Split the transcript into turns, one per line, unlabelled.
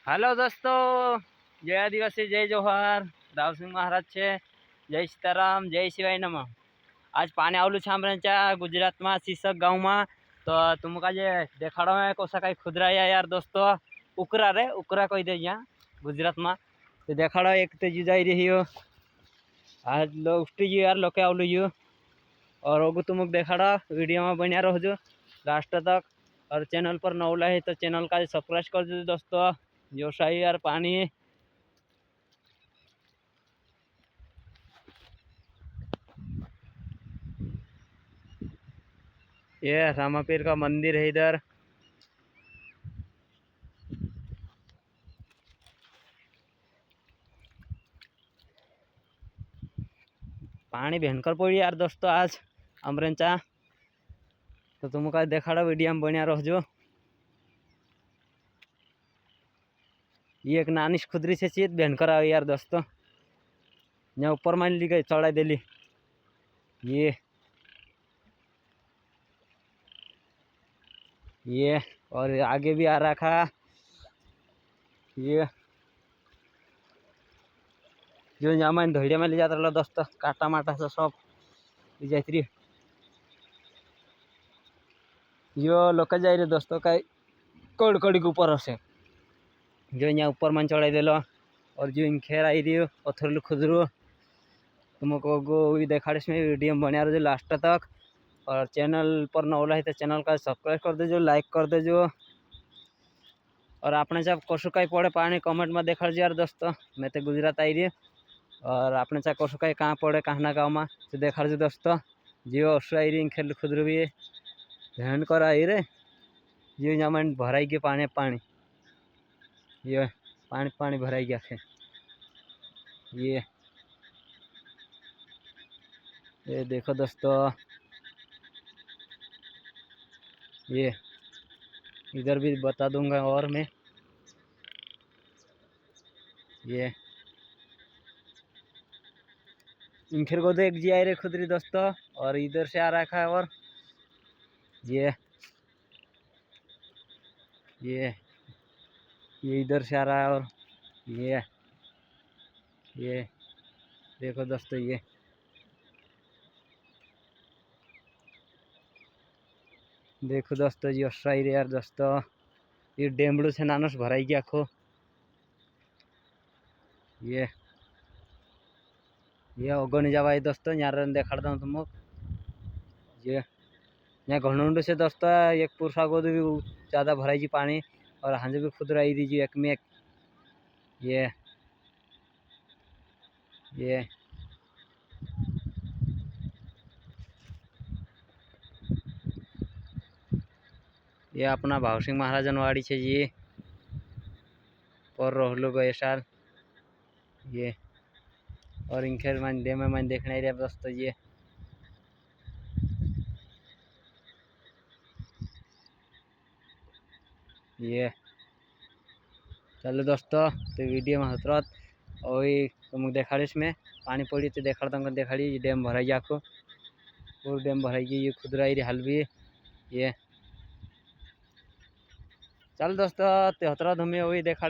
Hello दोस्तों, जय आदिवासी, जय जोहार। राव सिंह महाराज छे। जय सीताराम, जय शिवाय नमः। आज पाणी आवलू छे आमच्या गुजरात में शीशक गाँव में। तो तुमका जे देखाड़ो है कोसा कई खुदराया यार दोस्तों। उकरा रे उकरा कोई दे यहाँ गुजरात में। तो देखाड़ो एक तेजी जाई रही हो। आज लोग उठी जी यार लोके आवलू यू। और ओगु तुमक देखाड़ो वीडियो में बनिया रहो लास्ट तक। और चैनल पर नवला है तो चैनल का सब्सक्राइब कर दो दोस्तों। जो शाही यार पानी ये रामापीर का मंदिर है इधर। पानी भयंकर पड़ी यार दोस्तों आज अमरेंचा। तो तुमका देखाड़ा वीडियो में बनिया रहो। ये एक नानी खुदरी से चीज भयंकर आ यार दोस्तों। यहाँ ऊपर मान ली गई चढ़ाई दिली ये और आगे भी आ रखा ये जो यहाँ मैं धोड़िया में ले जाता रहा दोस्तों। काटा माटा से सब जाती यो लोग जा रहे दोस्तों का कड़कड़ी के ऊपर से जो यहाँ ऊपर मन चढ़ाई दिलो। और जो इन खेर आई रही पत्थर खुदरू तुमको भी देखाड़े में वीडियो बना रहे लास्ट तक। और चैनल पर नवला है तो चैनल का सब्सक्राइब कर देजो, लाइक कर देजो। और आपने जब कशुकाई पड़े पानी कमेंट में देखा यार दोस्तों। मैं तो गुजरात आई रही। और आपने चाहे कशुकाई कहाँ पड़े कहना गाँव में तो देखा दोस्तों। जियो अश्व आई रही खेल खुदरू भी ध्यान कर आई रे। जियो यहाँ मन भराई गए पानी पानी ये पानी पानी भराई गया है। ये देखो दोस्तों। ये इधर भी बता दूंगा और मैं ये इनखेर को देख जी आई रे खुदरी दोस्तों। और इधर से आ रखा है और ये ये ये इधर से आ रहा है। और ये देखो दोस्तों। ये देखो दोस्तों जी अश्राई रे यार दोस्तों। ये डेमड़ू से नानस भराई गया खो। ये अगोनी जावा दोस्तों यहाँ देखाता हूँ तुमको। ये यहाँ घणुंड से दोस्तों एक पुरुषा को भी ज़्यादा भराई जी पानी। और हांजे भी खुद रही दीजिए एक में एक ये अपना भाव सिंह महाराजन वाड़ी है जी। और रोहलू गए साल ये। और इनखेर मान डे में मान देखने रहे दोस्तों। ये चलो दोस्तों तो वीडियो में हतरत वही तुम देखाड़ीस में पानी पड़ी तो देखा तुमको देखाड़ी डैम भराई आखो पूरा डैम भराई ये खुदराई हाल भी ये। चल दोस्तों तो हतरत हमें वही देखा।